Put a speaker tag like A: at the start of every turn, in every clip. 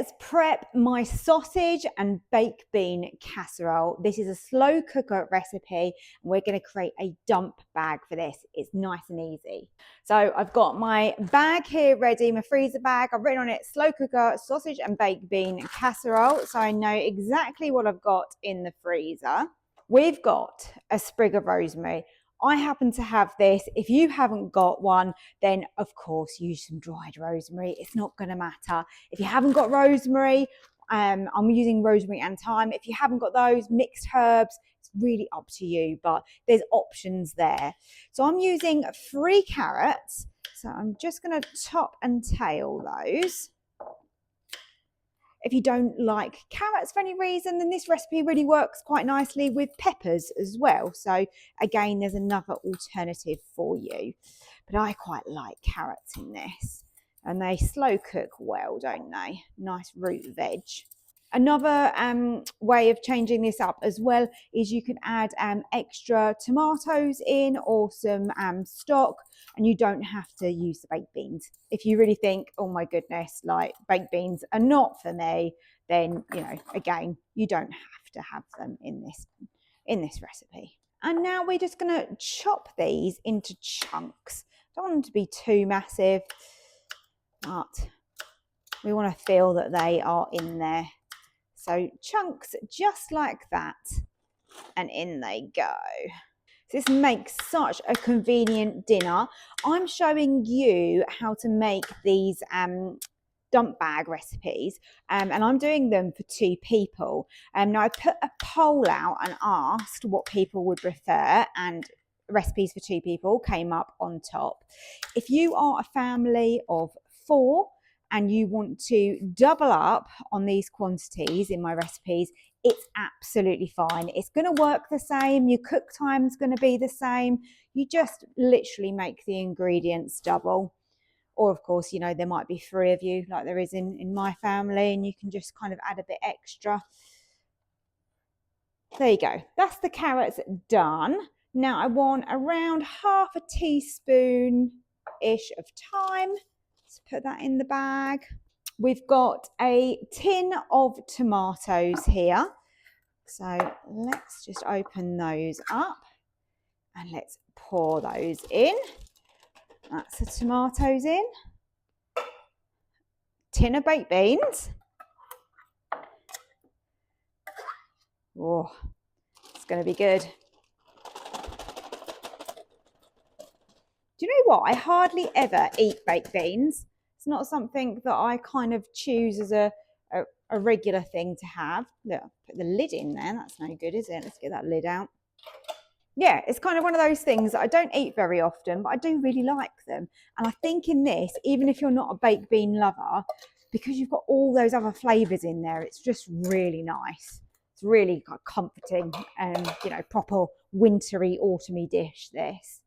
A: let's prep my sausage and baked bean casserole. This is a slow cooker recipe, and we're going to create a dump bag for this. It's nice and easy. So I've got my bag here ready, my freezer bag. I've written on it slow cooker, sausage and baked bean casserole, so I know exactly what I've got in the freezer. We've got a sprig of rosemary. I happen to have this. If you haven't got one, then of course use some dried rosemary. It's not going to matter. If you haven't got rosemary, I'm using rosemary and thyme. If you haven't got those mixed herbs, it's really up to you, but there's options there. So I'm using 3 carrots. So I'm just going to top and tail those. If you don't like carrots for any reason, then this recipe really works quite nicely with peppers as well. So again, there's another alternative for you. But I quite like carrots in this. And they slow cook well, don't they? Nice root veg. Another way of changing this up as well is you can add extra tomatoes in or some stock, and you don't have to use the baked beans. If you really think, oh my goodness, like baked beans are not for me, then, you know, again, you don't have to have them in this recipe. And now we're just going to chop these into chunks. Don't want them to be too massive, but we want to feel that they are in there. So chunks just like that, and in they go. This makes such a convenient dinner. I'm showing you how to make these dump bag recipes, and I'm doing them for 2 people. Now I put a poll out and asked what people would prefer, and recipes for 2 people came up on top. If you are a family of 4, and you want to double up on these quantities in my recipes, it's absolutely fine. It's going to work the same. Your cook time's going to be the same. You just literally make the ingredients double. Or of course, you know, there might be 3 of you like there is in my family, and you can just kind of add a bit extra. There you go. That's the carrots done. Now I want around half a teaspoon-ish of thyme. Let's put that in the bag. We've got a tin of tomatoes here. So let's just open those up and let's pour those in. That's the tomatoes in. Tin of baked beans. Oh, it's going to be good. Do you know what? I hardly ever eat baked beans. It's not something that I kind of choose as a regular thing to have. Look, put the lid in there. That's no good, is it? Let's get that lid out. Yeah, it's kind of one of those things that I don't eat very often, but I do really like them. And I think in this, even if you're not a baked bean lover, because you've got all those other flavours in there, it's just really nice. It's really comforting and, you know, proper wintry, autumny dish, this.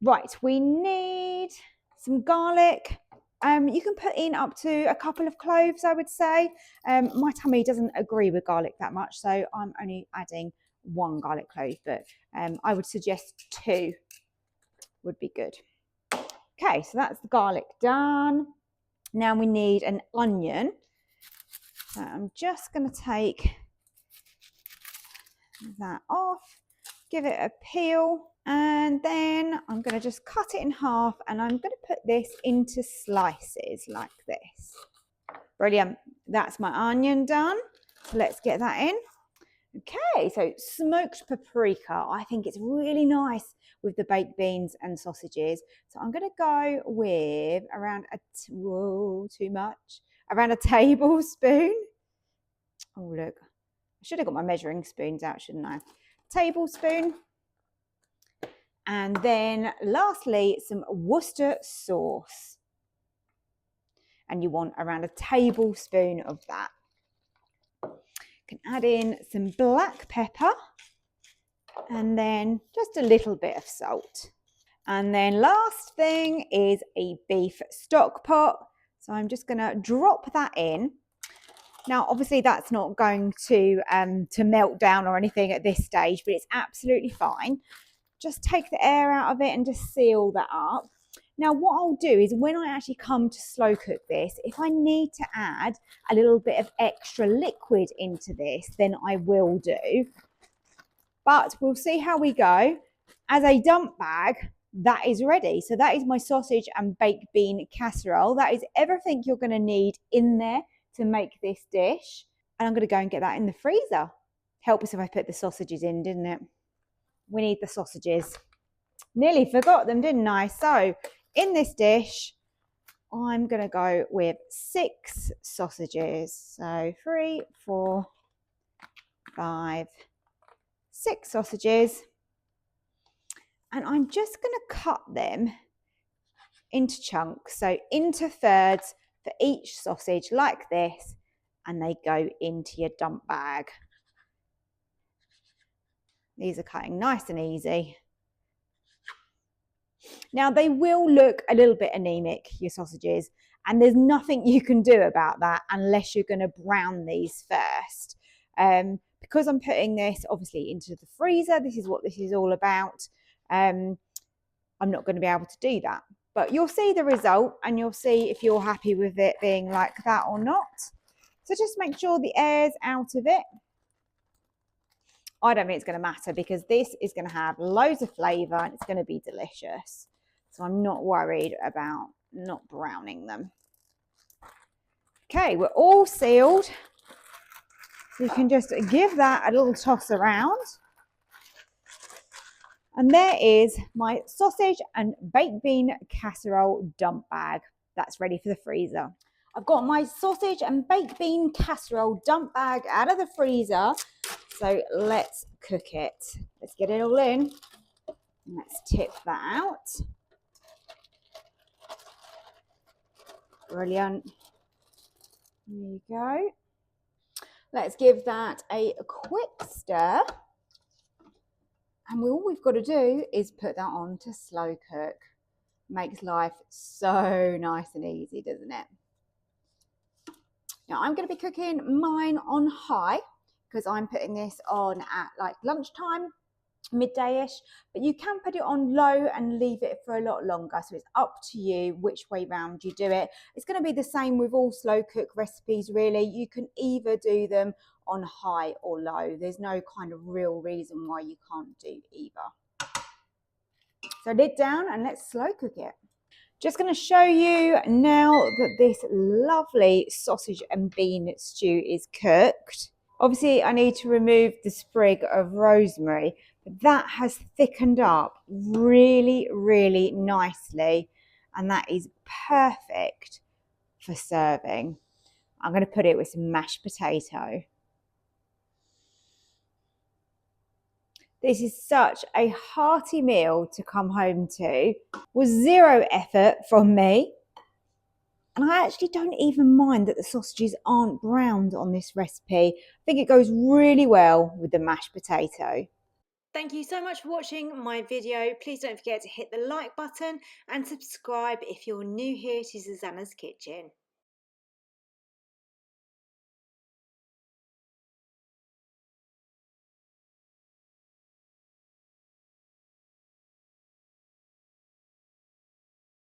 A: Right, we need some garlic. You can put in up to a couple of cloves, I would say. My tummy doesn't agree with garlic that much, so I'm only adding 1 garlic clove, but I would suggest 2 would be good. Okay, so that's the garlic done. Now we need an onion. So I'm just going to take that off, give it a peel, and then I'm going to just cut it in half, and I'm going to put this into slices like this. Brilliant. That's my onion done. So let's get that in. Okay, so smoked paprika. I think it's really nice with the baked beans and sausages. So I'm going to go with around around a tablespoon. Oh, look. I should have got my measuring spoons out, shouldn't I? Tablespoon. And then lastly, some Worcester sauce. And you want around a tablespoon of that. You can add in some black pepper and then just a little bit of salt. And then last thing is a beef stock pot. So I'm just going to drop that in. Now, obviously, that's not going to melt down or anything at this stage, but it's absolutely fine. Just take the air out of it and just seal that up. Now what I'll do is when I actually come to slow cook this, if I need to add a little bit of extra liquid into this, then I will do. But we'll see how we go. As a dump bag, that is ready. So that is my sausage and baked bean casserole. That is everything you're going to need in there to make this dish. And I'm going to go and get that in the freezer. Help us if I put the sausages in, didn't it? We need the sausages. Nearly forgot them, didn't I? So in this dish, I'm going to go with 6 sausages. So 3, 4, 5, 6 sausages. And I'm just going to cut them into chunks, so into thirds for each sausage like this, and they go into your dump bag. These are cutting nice and easy. Now they will look a little bit anemic, your sausages, and there's nothing you can do about that unless you're going to brown these first. Because I'm putting this obviously into the freezer, this is what this is all about. I'm not going to be able to do that, but you'll see the result and you'll see if you're happy with it being like that or not. So just make sure the air's out of it. I don't think it's going to matter because this is going to have loads of flavour and it's going to be delicious. So I'm not worried about not browning them. Okay, we're all sealed. So you can just give that a little toss around. And there is my sausage and baked bean casserole dump bag. That's ready for the freezer. I've got my sausage and baked bean casserole dump bag out of the freezer. So let's cook it. Let's get it all in. Let's tip that out. Brilliant. There you go. Let's give that a quick stir. And all we've got to do is put that on to slow cook. Makes life so nice and easy, doesn't it? Now I'm going to be cooking mine on high because I'm putting this on at like lunchtime, midday-ish, but you can put it on low and leave it for a lot longer. So it's up to you which way round you do it. It's going to be the same with all slow cook recipes, really. You can either do them on high or low. There's no kind of real reason why you can't do either. So lid down and let's slow cook it. Just going to show you now that this lovely sausage and bean stew is cooked. Obviously, I need to remove the sprig of rosemary, but that has thickened up really, really nicely, and that is perfect for serving. I'm going to put it with some mashed potato. This is such a hearty meal to come home to, with 0 effort from me. And I actually don't even mind that the sausages aren't browned on this recipe. I think it goes really well with the mashed potato. Thank you so much for watching my video. Please don't forget to hit the like button and subscribe if you're new here to Susannah's Kitchen.